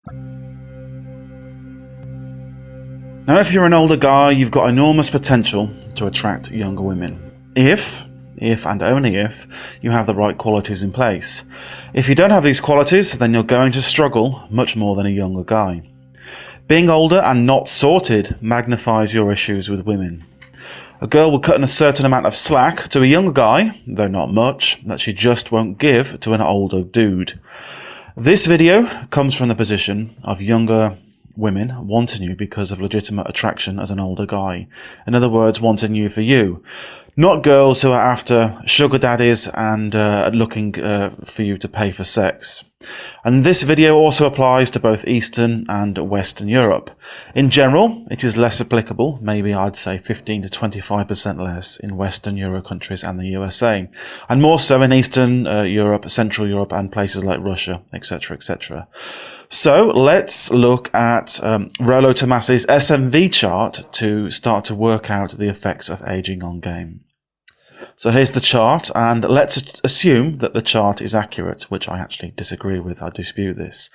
Now, if you're an older guy, you've got enormous potential to attract younger women. If and only if, you have the right qualities in place. If you don't have these qualities, then you're going to struggle much more than a younger guy. Being older and not sorted magnifies your issues with women. A girl will cut in a certain amount of slack to a younger guy, though not much, that she just won't give to an older dude. This video comes from the position of younger women wanting you because of legitimate attraction as an older guy. In other words, wanting you for you. Not girls who are after sugar daddies and looking for you to pay for sex. And this video also applies to both Eastern and Western Europe. In general, it is less applicable, maybe I'd say 15 to 25% less in Western Euro countries and the USA, and more so in Eastern Europe, Central Europe and places like Russia, etc, etc. So let's look at Rollo Tomasi's SMV chart to start to work out the effects of aging on game. So here's the chart, and let's assume that the chart is accurate, which I actually disagree with. I dispute this.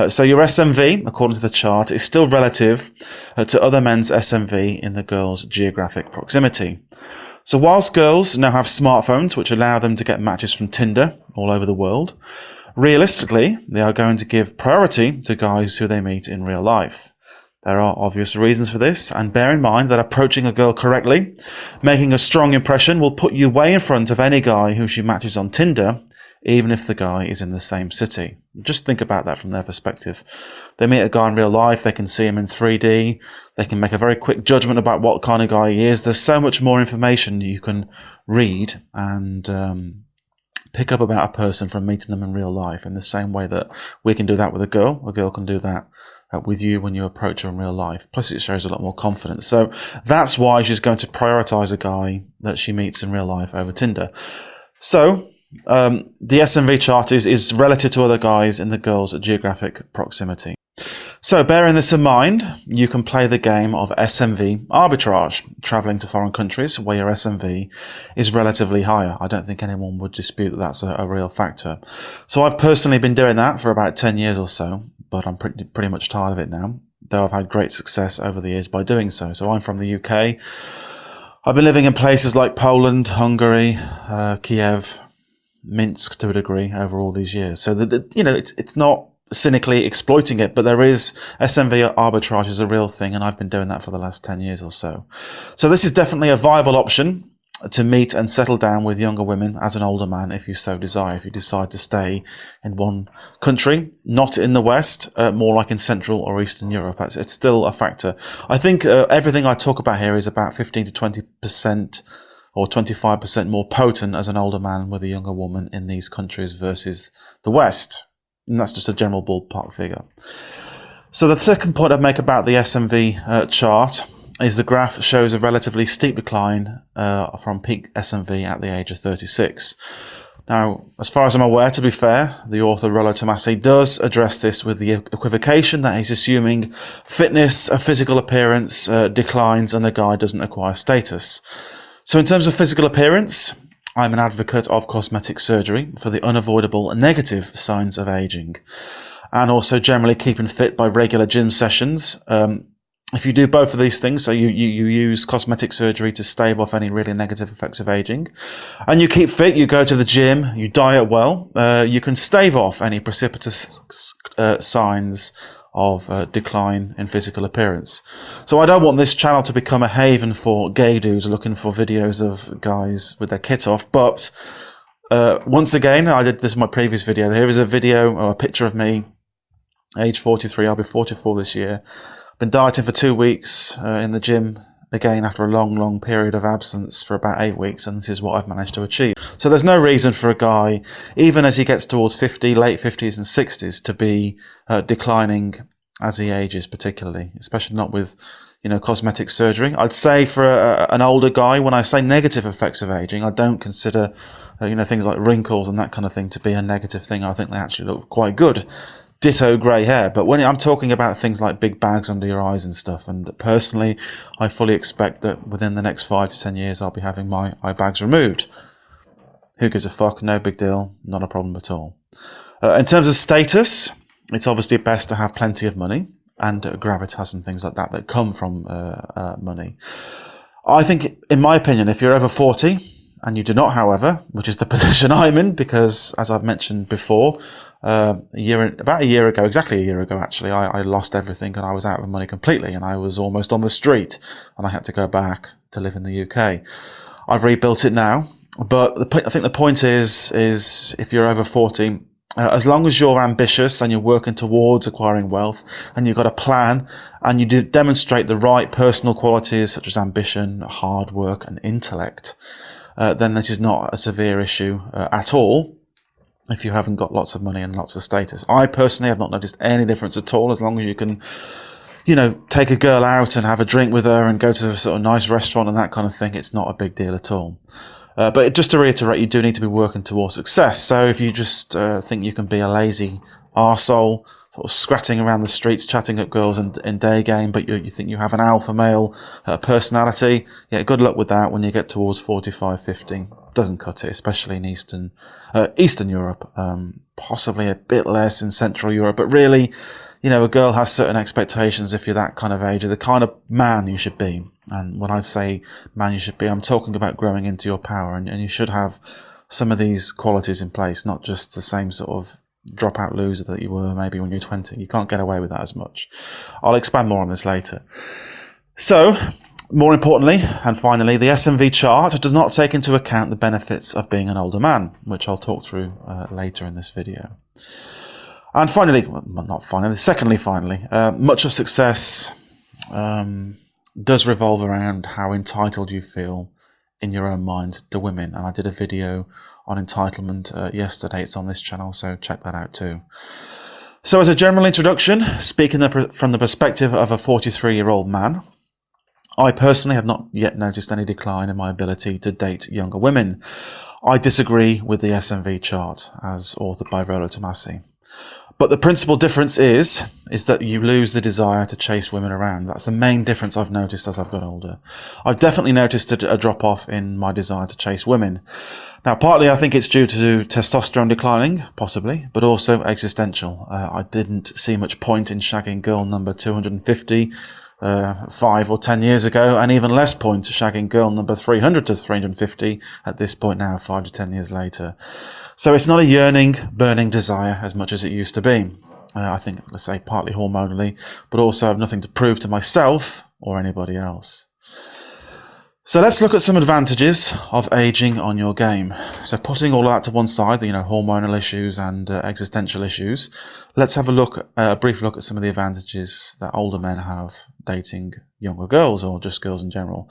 So your SMV, according to the chart, is still relative to other men's SMV in the girl's geographic proximity. So whilst girls now have smartphones which allow them to get matches from Tinder all over the world, realistically, they are going to give priority to guys who they meet in real life. There are obvious reasons for this, and bear in mind that approaching a girl correctly, making a strong impression, will put you way in front of any guy who she matches on Tinder, even if the guy is in the same city. Just think about that from their perspective. They meet a guy in real life, they can see him in 3D, they can make a very quick judgment about what kind of guy he is. There's so much more information you can read and pick up about a person from meeting them in real life, in the same way that we can do that with a girl can do that with you when you approach her in real life. Plus it shows a lot more confidence. So that's why she's going to prioritize a guy that she meets in real life over Tinder. So the SMV chart is relative to other guys in the girl's geographic proximity. So bearing this in mind, you can play the game of SMV arbitrage, traveling to foreign countries where your SMV is relatively higher. I don't think anyone would dispute that that's a real factor. So I've personally been doing that for about 10 years or so, but I'm pretty much tired of it now, though I've had great success over the years by doing so. So I'm from the UK. I've been living in places like Poland, Hungary, Kiev, Minsk to a degree over all these years. So it's not cynically exploiting it, but there is SMV arbitrage is a real thing, and I've been doing that for the last 10 years or so. So this is definitely a viable option to meet and settle down with younger women as an older man, if you so desire. If you decide to stay in one country, not in the West, more like in Central or Eastern Europe, it's still a factor. I think everything I talk about here is about 15 to 20% or 25% more potent as an older man with a younger woman in these countries versus the West. And that's just a general ballpark figure. So the second point I'd make about the SMV chart is the graph shows a relatively steep decline from peak SMV at the age of 36. Now, as far as I'm aware, to be fair, the author Rollo Tomasi does address this with the equivocation that he's assuming fitness, physical appearance declines and the guy doesn't acquire status. So in terms of physical appearance, I'm an advocate of cosmetic surgery for the unavoidable negative signs of aging, and also generally keeping fit by regular gym sessions. If you do both of these things, so you use cosmetic surgery to stave off any really negative effects of aging, and you keep fit, you go to the gym, you diet well, you can stave off any precipitous signs of decline in physical appearance. So I don't want this channel to become a haven for gay dudes looking for videos of guys with their kit off, but once again, I did this in my previous video. Here is a video or a picture of me, age 43, I'll be 44 this year. I've been dieting for 2 weeks in the gym, again after a long period of absence for about 8 weeks, and this is what I've managed to achieve. So there's no reason for a guy, even as he gets towards 50, late 50s and 60s, to be declining as he ages, particularly, especially not with cosmetic surgery. I'd say for an older guy, when I say negative effects of aging, I don't consider things like wrinkles and that kind of thing to be a negative thing. I think they actually look quite good. Ditto grey hair. But when I'm talking about things like big bags under your eyes and stuff, and personally I fully expect that within the next 5 to 10 years I'll be having my eye bags removed. Who gives a fuck? No big deal, not a problem at all. In terms of status, it's obviously best to have plenty of money and gravitas and things like that that come from money. I think, in my opinion, if you're over 40 and you do not, however, which is the position I'm in, because as I've mentioned before, about a year ago, exactly a year ago actually, I lost everything and I was out of money completely and I was almost on the street and I had to go back to live in the UK. I've rebuilt it now, but I think the point is if you're over 40, as long as you're ambitious and you're working towards acquiring wealth and you've got a plan and you do demonstrate the right personal qualities such as ambition, hard work and intellect, then this is not a severe issue at all if you haven't got lots of money and lots of status. I personally have not noticed any difference at all, as long as you can, take a girl out and have a drink with her and go to a sort of nice restaurant and that kind of thing. It's not a big deal at all. But just to reiterate, you do need to be working towards success. So if you just think you can be a lazy arsehole, sort of scratting around the streets, chatting up girls in day game, but you think you have an alpha male personality, yeah, good luck with that when you get towards 45, 50. Doesn't cut it, especially in Eastern Europe, possibly a bit less in Central Europe, but really, a girl has certain expectations if you're that kind of age, of the kind of man you should be. And when I say man you should be, I'm talking about growing into your power, and you should have some of these qualities in place, not just the same sort of dropout loser that you were maybe when you were 20. You can't get away with that as much. I'll expand more on this later. So, more importantly, and finally, the SMV chart does not take into account the benefits of being an older man, which I'll talk through later in this video. And finally, finally, much of success does revolve around how entitled you feel in your own mind to women. And I did a video on entitlement yesterday. It's on this channel, so check that out too. So as a general introduction, speaking from the perspective of a 43-year-old man, I personally have not yet noticed any decline in my ability to date younger women. I disagree with the SMV chart as authored by Rollo Tomassi. But the principal difference is that you lose the desire to chase women around. That's the main difference I've noticed as I've got older. I've definitely noticed a drop-off in my desire to chase women. Now, partly I think it's due to testosterone declining, possibly, but also existential. I didn't see much point in shagging girl number 250 5 or 10 years ago, and even less point to shagging girl number 300 to 350 at this point now, 5 to 10 years later. So it's not a yearning, burning desire as much as it used to be. I think, let's say, partly hormonally, but also I have nothing to prove to myself or anybody else. So let's look at some advantages of aging on your game. So putting all that to one side, hormonal issues and existential issues, let's have a brief look at some of the advantages that older men have dating younger girls, or just girls in general.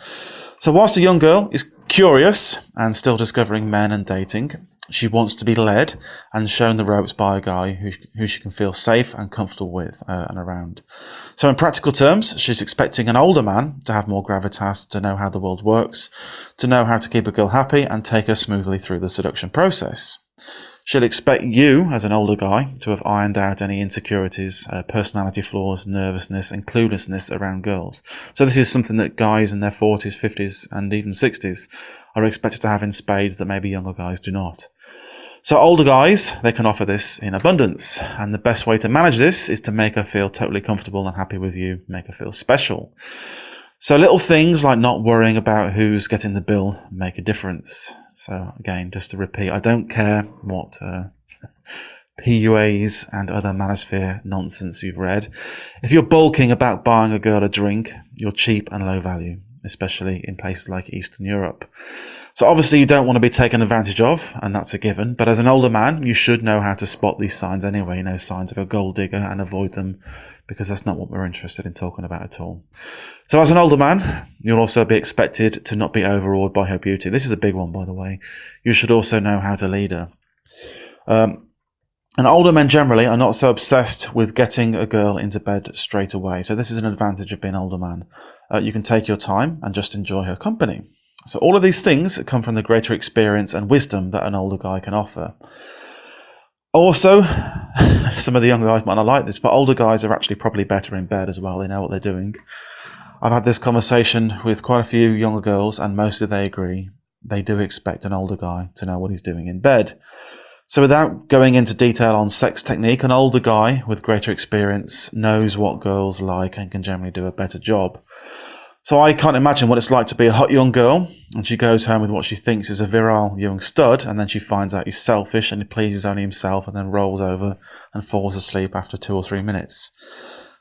So whilst a young girl is curious and still discovering men and dating, she wants to be led and shown the ropes by a guy who she can feel safe and comfortable with and around. So in practical terms, she's expecting an older man to have more gravitas, to know how the world works, to know how to keep a girl happy and take her smoothly through the seduction process. She'll expect you, as an older guy, to have ironed out any insecurities, personality flaws, nervousness and cluelessness around girls. So this is something that guys in their 40s, 50s and even 60s are expected to have in spades that maybe younger guys do not. So older guys, they can offer this in abundance, and the best way to manage this is to make her feel totally comfortable and happy with you, make her feel special. So little things like not worrying about who's getting the bill make a difference. So again, just to repeat, I don't care what PUAs and other manosphere nonsense you've read. If you're bulking about buying a girl a drink, you're cheap and low value, especially in places like Eastern Europe. So obviously you don't want to be taken advantage of, and that's a given, but as an older man, you should know how to spot these signs anyway, signs of a gold digger, and avoid them, because that's not what we're interested in talking about at all. So as an older man, you'll also be expected to not be overawed by her beauty. This is a big one, by the way. You should also know how to lead her. And older men generally are not so obsessed with getting a girl into bed straight away. So this is an advantage of being an older man. You can take your time and just enjoy her company. So all of these things come from the greater experience and wisdom that an older guy can offer. Also, some of the younger guys might not like this, but older guys are actually probably better in bed as well. They know what they're doing. I've had this conversation with quite a few younger girls, and mostly they agree. They do expect an older guy to know what he's doing in bed. So without going into detail on sex technique, an older guy with greater experience knows what girls like and can generally do a better job. So I can't imagine what it's like to be a hot young girl and she goes home with what she thinks is a virile young stud, and then she finds out he's selfish and he pleases only himself and then rolls over and falls asleep after 2 or 3 minutes.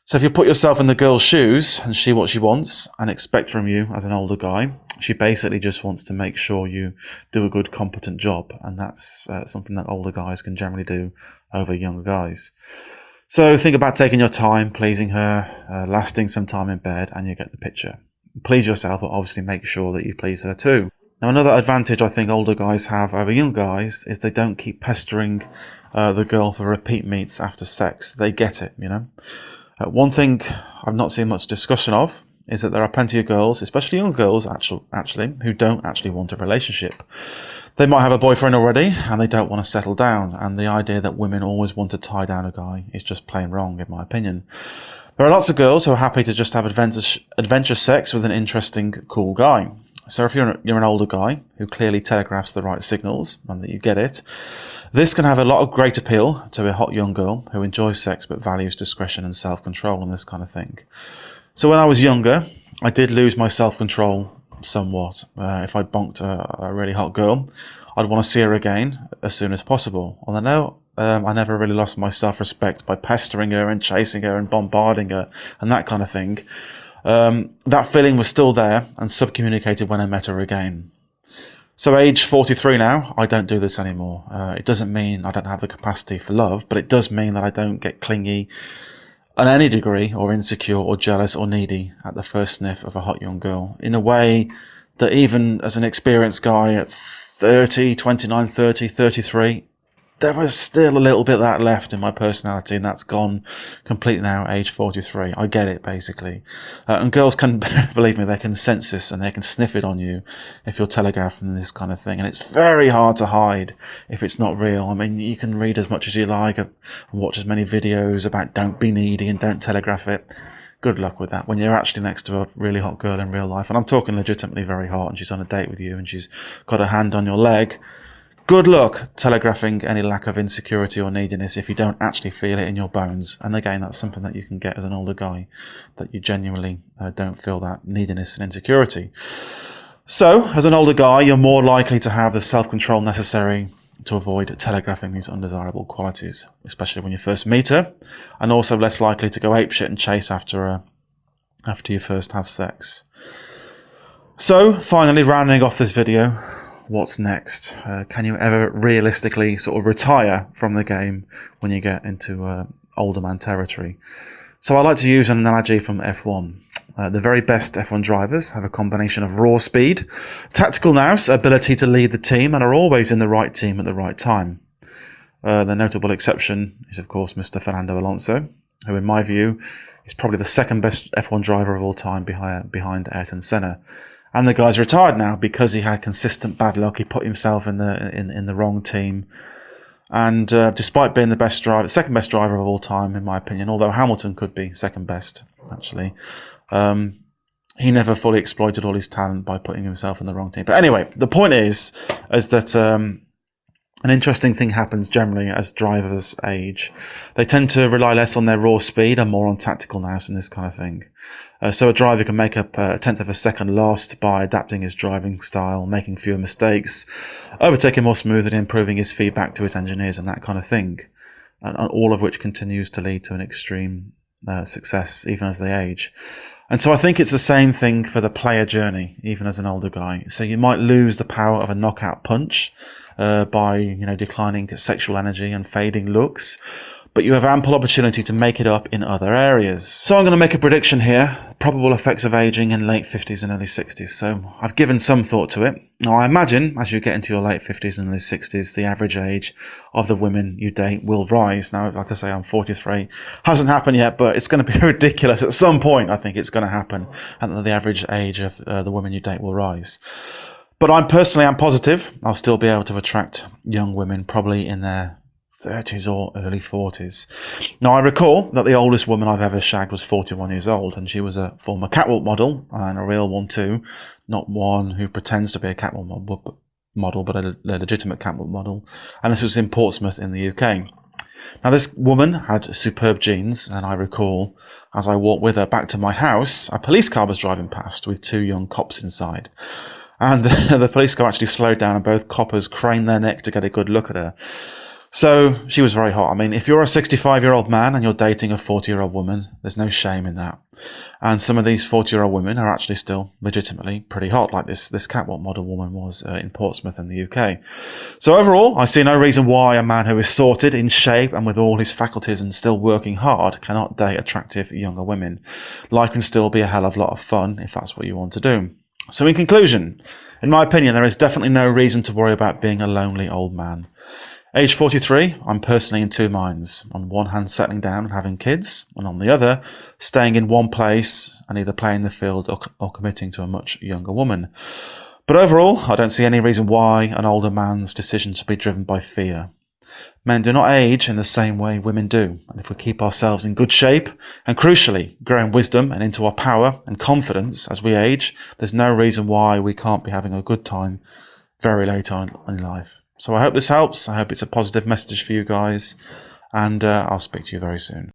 So if you put yourself in the girl's shoes and see what she wants and expect from you as an older guy, she basically just wants to make sure you do a good, competent job, and that's something that older guys can generally do over younger guys. So think about taking your time, pleasing her, lasting some time in bed, and you get the picture. Please yourself, but obviously make sure that you please her too. Now, another advantage I think older guys have over young guys is they don't keep pestering the girl for repeat meets after sex. They get it, you know. One thing I've not seen much discussion of is that there are plenty of girls, especially young girls actually, who don't actually want a relationship. They might have a boyfriend already and they don't want to settle down, and the idea that women always want to tie down a guy is just plain wrong in my opinion. There are lots of girls who are happy to just have adventure sex with an interesting, cool guy. So if you're an older guy who clearly telegraphs the right signals and that you get it, this can have a lot of great appeal to a hot young girl who enjoys sex but values discretion and self-control and this kind of thing. So when I was younger, I did lose my self-control somewhat. If I bonked a really hot girl, I'd want to see her again as soon as possible. And I know I never really lost my self-respect by pestering her and chasing her and bombarding her and that kind of thing. That feeling was still there and subcommunicated when I met her again. So age 43 now, I don't do this anymore. It doesn't mean I don't have the capacity for love, but it does mean that I don't get clingy in any degree or insecure or jealous or needy at the first sniff of a hot young girl, in a way that even as an experienced guy at 30, 29, 30, 33, there was still a little bit of that left in my personality, and that's gone completely now, age 43. I get it, basically. And girls can, believe me, they can sense this and they can sniff it on you if you're telegraphing this kind of thing. And it's very hard to hide if it's not real. I mean, you can read as much as you like and watch as many videos about don't be needy and don't telegraph it. Good luck with that when you're actually next to a really hot girl in real life. And I'm talking legitimately very hot, and she's on a date with you and she's got her hand on your leg. Good luck telegraphing any lack of insecurity or neediness if you don't actually feel it in your bones. And again, that's something that you can get as an older guy, that you genuinely don't feel that neediness and insecurity. So, as an older guy, you're more likely to have the self-control necessary to avoid telegraphing these undesirable qualities, especially when you first meet her, and also less likely to go apeshit and chase after her after you first have sex. So, finally, rounding off this video, what's next? Can you ever realistically sort of retire from the game when you get into older man territory? So I like to use an analogy from F1. The very best F1 drivers have a combination of raw speed, tactical nous, ability to lead the team, and are always in the right team at the right time. The notable exception is, of course, Mr. Fernando Alonso, who, in my view, is probably the second best F1 driver of all time behind Ayrton Senna. And the guy's retired now because he had consistent bad luck. He put himself in the wrong team. And despite being the second best driver of all time, in my opinion, although Hamilton could be second best, actually, he never fully exploited all his talent by putting himself in the wrong team. But anyway, the point is that an interesting thing happens generally as drivers age. They tend to rely less on their raw speed and more on tactical nous and this kind of thing. So a driver can make up a tenth of a second lost by adapting his driving style, making fewer mistakes, overtaking more smoothly, improving his feedback to his engineers and that kind of thing. And all of which continues to lead to an extreme success even as they age. And so I think it's the same thing for the player journey, even as an older guy. So you might lose the power of a knockout punch by declining sexual energy and fading looks, but you have ample opportunity to make it up in other areas. So I'm going to make a prediction here. Probable effects of aging in late 50s and early 60s. So I've given some thought to it. Now I imagine as you get into your late 50s and early 60s, the average age of the women you date will rise. Now, like I say, I'm 43. Hasn't happened yet, but it's going to be ridiculous. At some point, I think it's going to happen. And the average age of the women you date will rise. But I'm positive I'll still be able to attract young women, probably in their 30s or early 40s. Now, I recall that the oldest woman I've ever shagged was 41 years old, and she was a former catwalk model, and a real one too, not one who pretends to be a catwalk model, model, but a legitimate catwalk model. And this was in Portsmouth in the UK. Now, this woman had superb genes, and I recall, as I walked with her back to my house, a police car was driving past with 2 young cops inside. And the police car actually slowed down, and both coppers craned their neck to get a good look at her. So she was very hot. I mean, if you're a 65-year-old man and you're dating a 40-year-old woman, there's no shame in that. And some of these 40-year-old women are actually still legitimately pretty hot, like this catwalk model woman was in Portsmouth in the UK. So overall, I see no reason why a man who is sorted, in shape, and with all his faculties and still working hard cannot date attractive younger women. Life can still be a hell of a lot of fun if that's what you want to do. So in conclusion, in my opinion, there is definitely no reason to worry about being a lonely old man. Age 43, I'm personally in 2 minds. On one hand, settling down and having kids, and on the other, staying in one place and either playing the field or committing to a much younger woman. But overall, I don't see any reason why an older man's decision should be driven by fear. Men do not age in the same way women do, and if we keep ourselves in good shape, and crucially, grow in wisdom and into our power and confidence as we age, there's no reason why we can't be having a good time very late on in life. So I hope this helps. I hope it's a positive message for you guys, and I'll speak to you very soon.